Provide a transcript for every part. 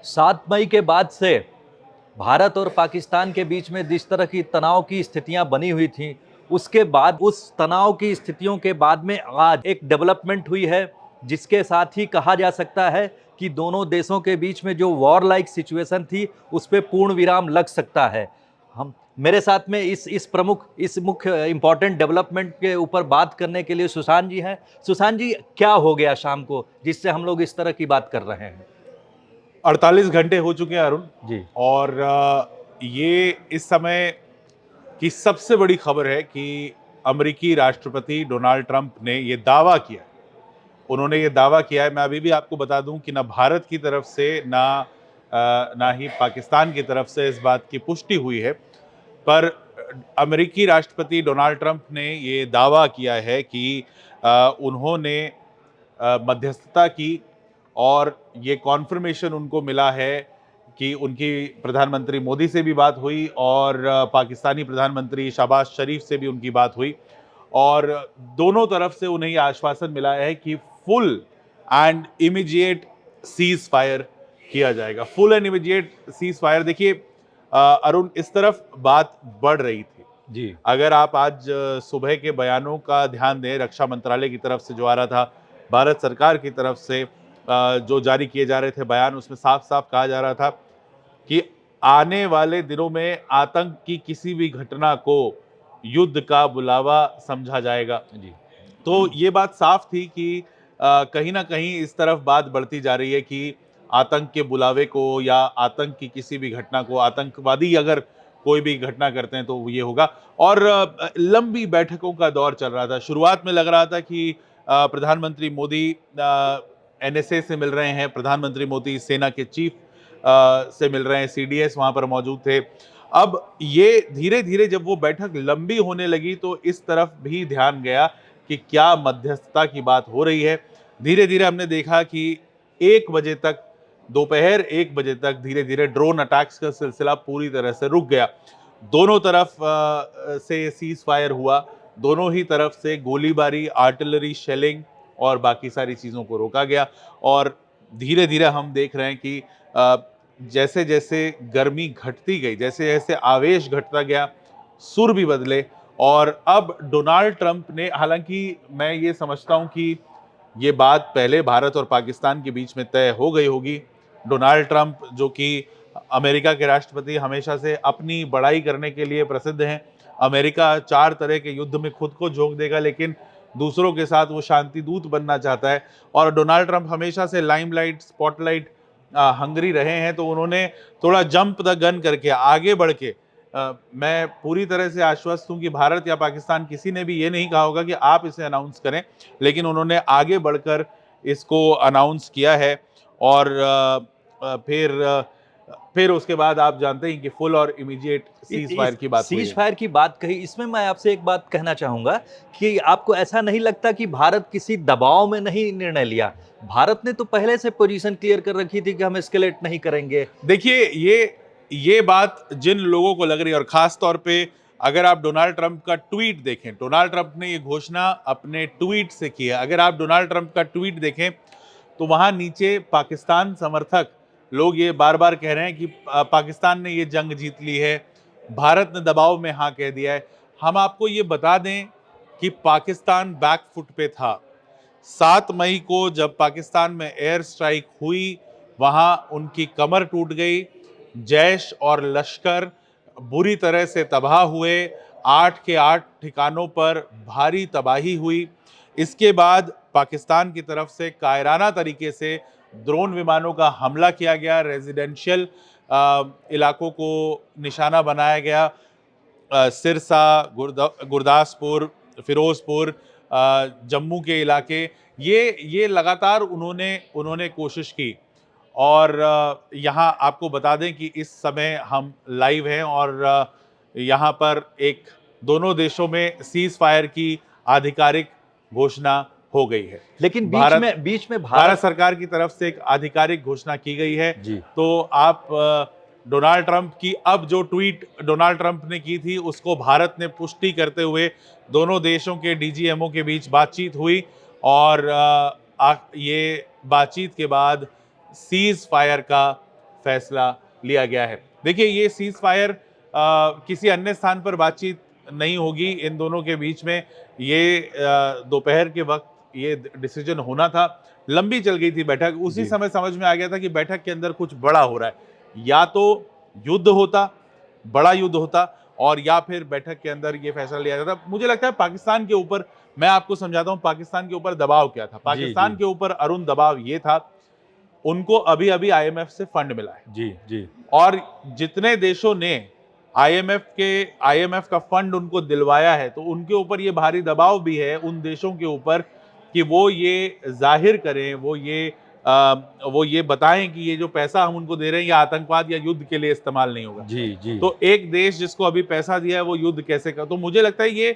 7 मई के बाद से भारत और पाकिस्तान के बीच में जिस तरह की तनाव की स्थितियां बनी हुई थी, उसके बाद उस तनाव की स्थितियों के बाद में आज एक डेवलपमेंट हुई है, जिसके साथ ही कहा जा सकता है कि दोनों देशों के बीच में जो वॉर लाइक सिचुएशन थी, उस पे पूर्ण विराम लग सकता है। हम मेरे साथ में इस मुख्य इंपॉर्टेंट डेवलपमेंट के ऊपर बात करने के लिए सुशांत जी हैं। सुशांत जी, क्या हो गया शाम को जिससे हम लोग इस तरह की बात कर रहे हैं? 48 घंटे हो चुके हैं अरुण। जी। और ये इस समय की सबसे बड़ी खबर है कि अमेरिकी राष्ट्रपति डोनाल्ड ट्रंप ने ये दावा किया है। उन्होंने ये दावा किया है, मैं अभी भी आपको बता दूं कि ना भारत की तरफ से ना ही पाकिस्तान की तरफ से इस बात की पुष्टि हुई है, पर अमेरिकी राष्ट्रपति डोनाल्ड ट्रंप ने ये दावा किया है कि उन्होंने मध्यस्थता की और ये कॉन्फर्मेशन उनको मिला है कि उनकी प्रधानमंत्री मोदी से भी बात हुई और पाकिस्तानी प्रधानमंत्री शहबाज शरीफ से भी उनकी बात हुई और दोनों तरफ से उन्हें ये आश्वासन मिला है कि full and immediate cease fire किया जाएगा। Full and immediate cease fire. देखिए अरुण, इस तरफ बात बढ़ रही थी। जी। अगर आप आज सुबह के बयानों का ध्यान दें, रक्षा मंत्रालय की तरफ से जो आ रहा था, भारत सरकार की तरफ से जो जारी किए जा रहे थे बयान, उसमें साफ साफ कहा जा रहा था कि आने वाले दिनों में आतंक की किसी भी घटना को युद्ध का बुलावा समझा जाएगा। जी। तो ये बात साफ थी कि कहीं ना कहीं इस तरफ बात बढ़ती जा रही है कि आतंक के बुलावे को या आतंक की किसी भी घटना को, आतंकवादी अगर कोई भी घटना करते हैं तो ये होगा। और लंबी बैठकों का दौर चल रहा था। शुरुआत में लग रहा था कि प्रधानमंत्री मोदी एनएसए से मिल रहे हैं, प्रधानमंत्री मोदी सेना के चीफ से मिल रहे हैं, सीडीएस वहां पर मौजूद थे। अब ये धीरे धीरे जब वो बैठक लंबी होने लगी तो इस तरफ भी ध्यान गया कि क्या मध्यस्थता की बात हो रही है। धीरे धीरे हमने देखा कि 1 बजे तक, दोपहर 1 बजे तक धीरे धीरे ड्रोन अटैक्स का सिलसिला पूरी तरह से रुक गया। दोनों तरफ से सीज फायर हुआ, दोनों ही तरफ से गोलीबारी, आर्टिलरी शेलिंग और बाकी सारी चीज़ों को रोका गया। और धीरे धीरे हम देख रहे हैं कि जैसे जैसे गर्मी घटती गई, जैसे जैसे आवेश घटता गया, सुर भी बदले। और अब डोनाल्ड ट्रंप ने, हालांकि मैं ये समझता हूं कि ये बात पहले भारत और पाकिस्तान के बीच में तय हो गई होगी। डोनाल्ड ट्रंप जो कि अमेरिका के राष्ट्रपति, हमेशा से अपनी बड़ाई करने के लिए प्रसिद्ध हैं। अमेरिका 4 तरह के युद्ध में खुद को झोंक देगा, लेकिन दूसरों के साथ वो शांति दूत बनना चाहता है। और डोनाल्ड ट्रंप हमेशा से लाइमलाइट, स्पॉटलाइट हंगरी रहे हैं, तो उन्होंने थोड़ा जंप द गन करके आगे बढ़ के, मैं पूरी तरह से आश्वस्त हूं कि भारत या पाकिस्तान किसी ने भी ये नहीं कहा होगा कि आप इसे अनाउंस करें, लेकिन उन्होंने आगे बढ़कर इसको अनाउंस किया है। और फिर उसके बाद आप जानते हैं कि फुल और इमीडिएट सीज फायर इस की बात हुई सीज है। फायर की बात कही, इसमें मैं आपसे एक बात कहना चाहूंगा कि आपको ऐसा नहीं लगता कि भारत किसी दबाव में नहीं निर्णय लिया? भारत ने तो पहले से पोजीशन क्लियर कर रखी थी कि हम एस्केलेट नहीं करेंगे। देखिए, ये बात जिन लोगों को लग रही है, और खास तौर पे अगर आप डोनाल्ड ट्रंप का ट्वीट देखें, डोनाल्ड ट्रंप ने ये घोषणा अपने ट्वीट से की है। अगर आप डोनाल्ड ट्रंप का ट्वीट देखें तो वहां नीचे पाकिस्तान समर्थक लोग ये बार बार कह रहे हैं कि पाकिस्तान ने ये जंग जीत ली है, भारत ने दबाव में हाँ कह दिया है। हम आपको ये बता दें कि पाकिस्तान बैकफुट पे था। 7 मई को जब पाकिस्तान में एयर स्ट्राइक हुई, वहां उनकी कमर टूट गई। जैश और लश्कर बुरी तरह से तबाह हुए। 8 के 8 ठिकानों पर भारी तबाही हुई। इसके बाद पाकिस्तान की तरफ से कायराना तरीके से ड्रोन विमानों का हमला किया गया, रेजिडेंशियल इलाकों को निशाना बनाया गया। सिरसा, गुरदासपुर, फिरोजपुर, जम्मू के इलाके, ये लगातार उन्होंने उन्होंने कोशिश की। और यहाँ आपको बता दें कि इस समय हम लाइव हैं और यहाँ पर एक दोनों देशों में सीज फायर की आधिकारिक घोषणा हो गई है। लेकिन भारत बीच में भारत भारत। सरकार की तरफ से एक आधिकारिक घोषणा की गई है। जी। तो आप डोनाल्ड ट्रंप की अब जो ट्वीट डोनाल्ड ट्रंप ने की थी उसको भारत ने पुष्टि करते हुए दोनों देशों के डीजीएमओ के बीच बातचीत हुई। और ये बातचीत के बाद सीज फायर का फैसला लिया गया है। देखिए, ये सीज फायर किसी अन्य स्थान पर बातचीत नहीं होगी इन दोनों के बीच में। ये दोपहर के वक्त ये डिसीजन होना था। लंबी चल गई थी बैठक, उसी जी समय समझ में आ गया था कि बैठक के अंदर कुछ बड़ा हो रहा है। या तो युद्ध होता, बड़ा युद्ध होता, और या फिर बैठक के अंदर ये फैसला लिया जाता। मुझे लगता है पाकिस्तान के ऊपर, मैं आपको समझाता हूं पाकिस्तान के ऊपर दबाव क्या था। जी पाकिस्तान जी के ऊपर अरुण दबाव ये था, उनको अभी अभी आईएमएफ से फंड मिला है, जी जी और जितने देशों ने आईएमएफ का फंड उनको दिलवाया है, तो उनके ऊपर ये भारी दबाव भी है उन देशों के ऊपर कि वो ये जाहिर करें, वो ये बताएं कि ये जो पैसा हम उनको दे रहे हैं, ये आतंकवाद या युद्ध के लिए इस्तेमाल नहीं होगा। जी जी तो एक देश जिसको अभी पैसा दिया है वो युद्ध कैसे कर, तो मुझे लगता है ये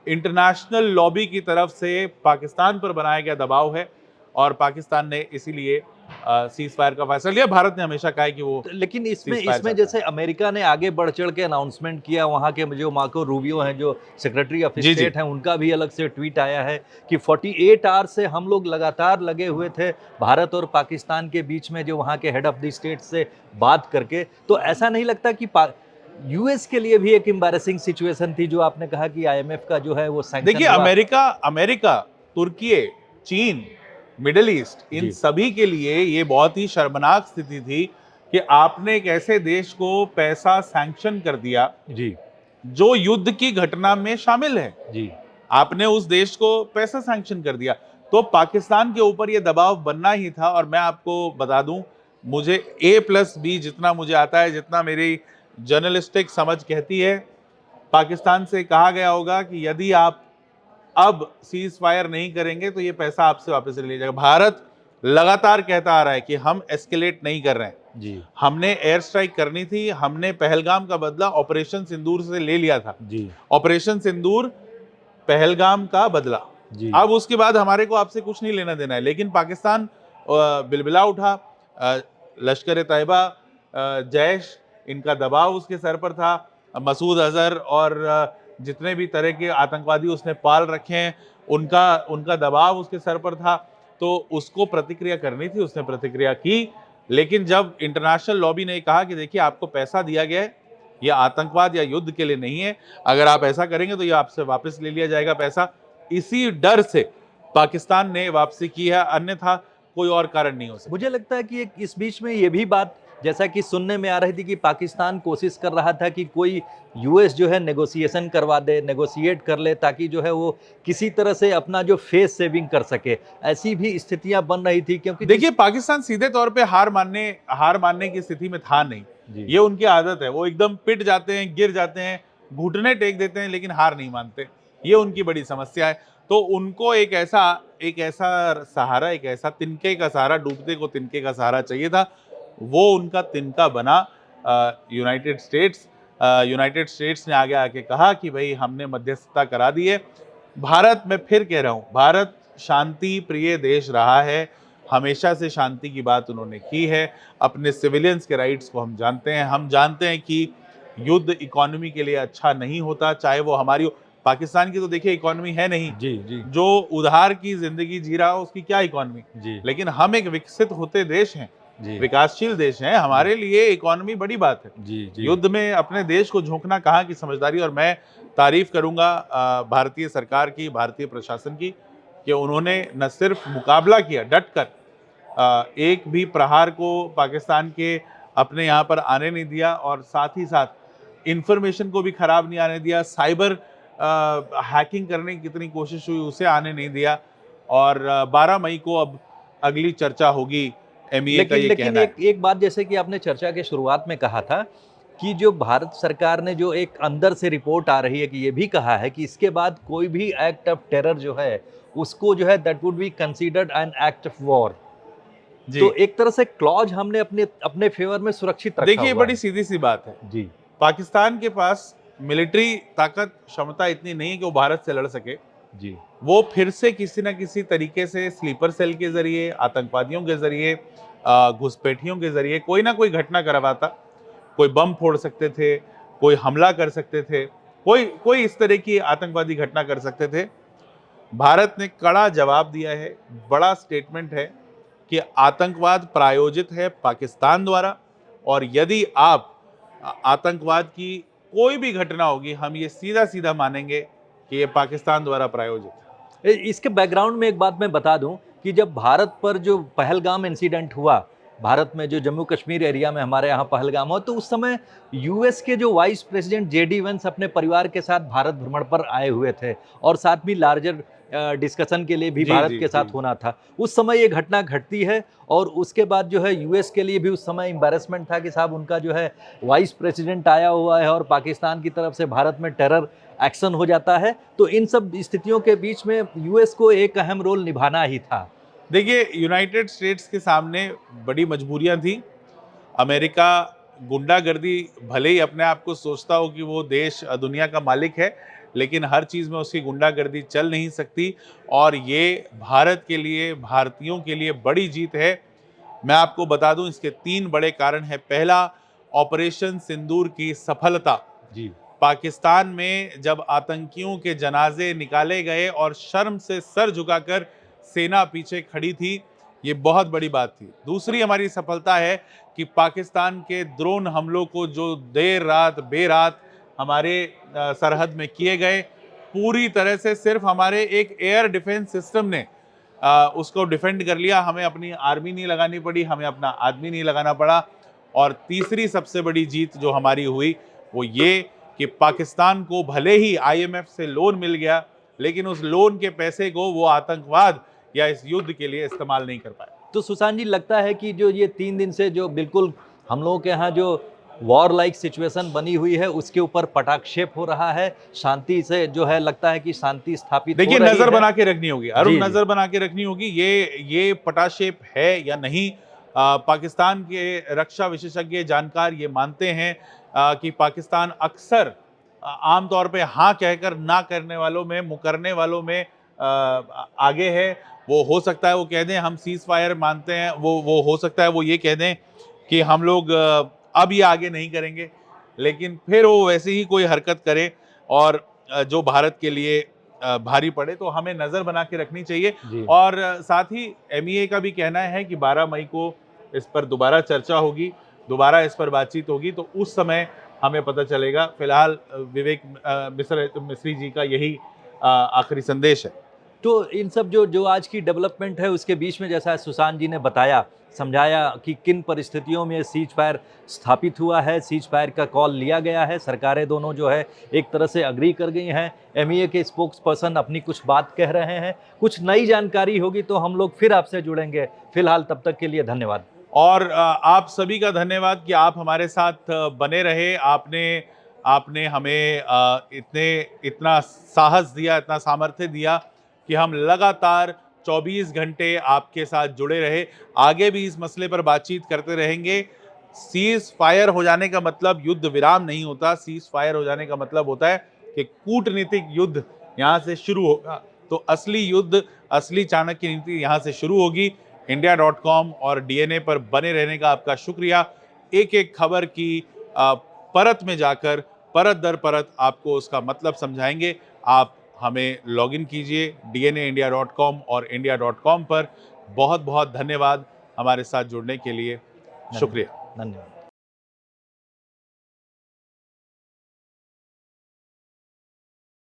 इंटरनेशनल लॉबी की तरफ से पाकिस्तान पर बनाया गया दबाव है, और पाकिस्तान ने इसीलिए सीज फायर का फैसला लिया। भारत ने हमेशा कहा है कि वो लेकिन इसमें ceasefire इसमें चाहता जैसे अमेरिका ने आगे बढ़ चढ़ के अनाउंसमेंट किया, वहाँ के जो मार्को रूबियो हैं, जो सेक्रेटरी ऑफ जी, जी। स्टेट हैं, उनका भी अलग से ट्वीट आया है कि 48 आवर्स से हम लोग लगातार लगे हुए थे भारत और पाकिस्तान के बीच में, जो वहाँ के हेड ऑफ द स्टेट से बात करके। तो ऐसा नहीं लगता कि यूएस के लिए भी एक एम्बैरेसिंग सिचुएशन थी, जो आपने कहा कि आईएमएफ का जो है वो सैंक्शन देखिए, हुआ? अमेरिका, तुर्की, चीन, मिडिल ईस्ट, इन जी सभी के लिए ये बहुत ही शर्मनाक स्थिति थी कि आपने एक ऐसे देश को पैसा सैंक्शन कर दिया जी जो युद्ध की घटना में शामिल है। जी आपने उस देश को पैसा सैंक्शन कर दिया, तो पाकिस्तान के ऊपर ये दबाव बनना ही था। और मैं आपको बता दूं, मुझे A+B जितना मुझे आता है, जितना मेरी जर्नलिस्टिक समझ कहती है, पाकिस्तान से कहा गया होगा कि यदि आप अब सीज फायर नहीं करेंगे तो ये पैसा आपसे वापस ले लिया जाएगा। भारत लगातार कहता आ रहा है कि हम एस्केलेट नहीं कर रहे हैं, जी हमने एयर स्ट्राइक करनी थी, हमने पहलगाम का बदला ऑपरेशन सिंदूर से ले लिया था। जी ऑपरेशन सिंदूर पहलगाम का बदला, जी अब उसके बाद हमारे को आपसे कुछ नहीं लेना देना है। लेकिन पाकिस्तान बिलबिला उठा, लश्कर तैयबा, जैश, इनका दबाव उसके सर पर था। मसूद अजहर और जितने भी तरह के आतंकवादी उसने पाल रखे हैं, उनका उनका दबाव उसके सर पर था, तो उसको प्रतिक्रिया करनी थी, उसने प्रतिक्रिया की। लेकिन जब इंटरनेशनल लॉबी ने कहा कि देखिए, आपको पैसा दिया गया है, ये आतंकवाद या युद्ध के लिए नहीं है, अगर आप ऐसा करेंगे तो ये आपसे वापस ले लिया जाएगा पैसा, इसी डर से पाकिस्तान ने वापसी की है, अन्यथा कोई और कारण नहीं हो सकता। मुझे लगता है कि इस बीच में ये भी बात जैसा कि सुनने में आ रही थी कि पाकिस्तान कोशिश कर रहा था कि कोई यूएस जो है नेगोशिएशन करवा दे, नेगोशिएट कर ले, ताकि जो है वो किसी तरह से अपना जो फेस सेविंग कर सके। ऐसी भी स्थितियां बन रही थी, क्योंकि देखिए, पाकिस्तान सीधे तौर पे हार मानने की स्थिति में था नहीं। जी ये उनकी आदत है, वो एकदम पिट जाते हैं, गिर जाते हैं, घुटने टेक देते हैं, लेकिन हार नहीं मानते। ये उनकी बड़ी समस्या है। तो उनको एक ऐसा सहारा, एक ऐसा तिनके का सहारा, डूबते को तिनके का सहारा चाहिए था। वो उनका तिनका बना यूनाइटेड स्टेट्स ने आगे आके कहा कि भाई हमने मध्यस्थता करा दी है। भारत, मैं फिर कह रहा हूँ, भारत शांति प्रिय देश रहा है, हमेशा से शांति की बात उन्होंने की है। अपने सिविलियंस के राइट्स को हम जानते हैं, हम जानते हैं कि युद्ध इकोनॉमी के लिए अच्छा नहीं होता, चाहे वो हमारी हो। पाकिस्तान की तो देखिए इकोनॉमी है नहीं, जी जी जो उधार की जिंदगी जी रहा हो उसकी क्या इकोनॉमी। जी लेकिन हम एक विकसित होते देश हैं, जी विकासशील देश हैं, हमारे लिए इकोनॉमी बड़ी बात है। जी जी युद्ध में अपने देश को झोंकना कहाँ की समझदारी। और मैं तारीफ करूंगा भारतीय सरकार की, भारतीय प्रशासन की, कि उन्होंने न सिर्फ मुकाबला किया डट कर, एक भी प्रहार को पाकिस्तान के अपने यहाँ पर आने नहीं दिया, और साथ ही साथ इंफॉर्मेशन को भी खराब नहीं आने दिया, साइबर हैकिंग करने की कितनी कोशिश हुई उसे आने नहीं दिया। और 12 मई को अब अगली चर्चा होगी, एमईए का ये लेकिन कहना है। एक बात, जैसे कि आपने चर्चा के शुरुआत में कहा था कि जो भारत सरकार ने जो एक अंदर से रिपोर्ट आ रही है कि ये भी कहा है कि इसके बाद कोई भी एक्ट ऑफ टेरर जो है उसको जो है that would be considered an act of war. जी, तो एक तरह से क्लॉज हमने अपने अपने फेवर में सुरक्षित रखा देखिए, हुआ बड़ी है। सीधी सी बात है, जी पाकिस्तान के पास मिलिट्री ताकत, क्षमता इतनी नहीं है कि वो भारत से लड़ सके। जी वो फिर से किसी न किसी तरीके से स्लीपर सेल के जरिए, आतंकवादियों के जरिए, घुसपैठियों के जरिए कोई ना कोई घटना करवाता। कोई बम फोड़ सकते थे, कोई हमला कर सकते थे, कोई इस तरह की आतंकवादी घटना कर सकते थे। भारत ने कड़ा जवाब दिया है, बड़ा स्टेटमेंट है कि आतंकवाद प्रायोजित है पाकिस्तान द्वारा, और यदि आप आतंकवाद की कोई भी घटना होगी, हम ये सीधा सीधा मानेंगे कि ये पाकिस्तान द्वारा प्रायोजित है। इसके बैकग्राउंड में एक बात मैं बता दूं कि जब भारत पर जो पहलगाम इंसिडेंट हुआ, भारत में जो जम्मू कश्मीर एरिया में हमारे यहाँ पहलगाम हुआ, तो उस समय यूएस के जो वाइस प्रेसिडेंट जेडी वेंस अपने परिवार के साथ भारत भ्रमण पर आए हुए थे और साथ में लार्जर डिस्कशन के लिए भी जी, भारत जी, के साथ जी। होना था। उस समय ये घटना घटती है और उसके बाद जो है यूएस के लिए भी उस समय एम्बैरेसमेंट था कि साहब उनका जो है वाइस प्रेसिडेंट आया हुआ है और पाकिस्तान की तरफ से भारत में टेरर एक्शन हो जाता है। तो इन सब स्थितियों के बीच में यूएस को एक अहम रोल निभाना ही था। देखिए, यूनाइटेड स्टेट्स के सामने बड़ी मजबूरियां थी। अमेरिका गुंडागर्दी भले ही अपने आप को सोचता हो कि वो देश दुनिया का मालिक है, लेकिन हर चीज़ में उसकी गुंडागर्दी चल नहीं सकती और ये भारत के लिए, भारतीयों के लिए बड़ी जीत है। मैं आपको बता दूं, इसके 3 बड़े कारण हैं। पहला, ऑपरेशन सिंदूर की सफलता। जी। पाकिस्तान में जब आतंकियों के जनाजे निकाले गए और शर्म से सर झुकाकर सेना पीछे खड़ी थी, ये बहुत बड़ी बात थी। दूसरी हमारी सफलता है कि पाकिस्तान के ड्रोन हमलों को जो देर रात बेरात हमारे सरहद में किए गए, पूरी तरह से सिर्फ हमारे एक एयर डिफेंस सिस्टम ने उसको डिफेंड कर लिया। हमें अपनी आर्मी नहीं लगानी पड़ी, हमें अपना आदमी नहीं लगाना पड़ा। और तीसरी सबसे बड़ी जीत जो हमारी हुई वो ये कि पाकिस्तान को भले ही आईएमएफ से लोन मिल गया, लेकिन उस लोन के पैसे को वो आतंकवाद या इस युद्ध के लिए इस्तेमाल नहीं कर पाया। तो सुशांत जी, लगता है कि जो ये 3 दिन से जो बिल्कुल हम लोगों के यहाँ जो वॉर लाइक सिचुएशन बनी हुई है, उसके ऊपर पटाक्षेप हो रहा है, शांति से जो है लगता है कि शांति स्थापित हो देखिए, रही नजर है। बना के रखनी होगी अरुण, जी, जी। नजर बना के रखनी होगी। ये पटाक्षेप है या नहीं। पाकिस्तान के रक्षा विशेषज्ञ जानकार ये मानते हैं कि पाकिस्तान अक्सर आमतौर पे हाँ कहकर ना करने वालों में, मुकरने वालों में आगे है। वो हो सकता है वो कह दें हम सीज फायर मानते हैं, वो हो सकता है वो ये कह दें कि हम लोग अब ये आगे नहीं करेंगे, लेकिन फिर वो वैसे ही कोई हरकत करे और जो भारत के लिए भारी पड़े, तो हमें नज़र बना के रखनी चाहिए। जी। और साथ ही एमईए का भी कहना है कि 12 मई को इस पर दोबारा चर्चा होगी, दोबारा इस पर बातचीत होगी, तो उस समय हमें पता चलेगा। फिलहाल विवेक मिश्री जी का यही आखिरी संदेश है। तो इन सब जो आज की डेवलपमेंट है उसके बीच में जैसा सुशांत जी ने बताया, समझाया कि किन परिस्थितियों में सीज फायर स्थापित हुआ है, सीज फायर का कॉल लिया गया है, सरकारें दोनों जो है एक तरह से अग्री कर गई हैं, एमईए के स्पोक्स पर्सन अपनी कुछ बात कह रहे हैं। कुछ नई जानकारी होगी तो हम लोग फिर आपसे जुड़ेंगे। फिलहाल तब तक के लिए धन्यवाद। और आप सभी का धन्यवाद कि आप हमारे साथ बने रहे। आपने हमें इतना साहस दिया, इतना सामर्थ्य दिया कि हम लगातार 24 घंटे आपके साथ जुड़े रहे। आगे भी इस मसले पर बातचीत करते रहेंगे। सीज फायर हो जाने का मतलब युद्ध विराम नहीं होता। सीज फायर हो जाने का मतलब होता है कि कूटनीतिक युद्ध यहाँ से शुरू होगा। तो असली युद्ध, असली चाणक्य नीति यहाँ से शुरू होगी। India.com और डीएनए पर बने रहने का आपका शुक्रिया। एक एक खबर की परत में जाकर परत दर परत आपको उसका मतलब समझाएंगे। आप हमें लॉगिन कीजिए dnaindia.com और India.com पर। बहुत बहुत धन्यवाद हमारे साथ जुड़ने के लिए। शुक्रिया। धन्यवाद।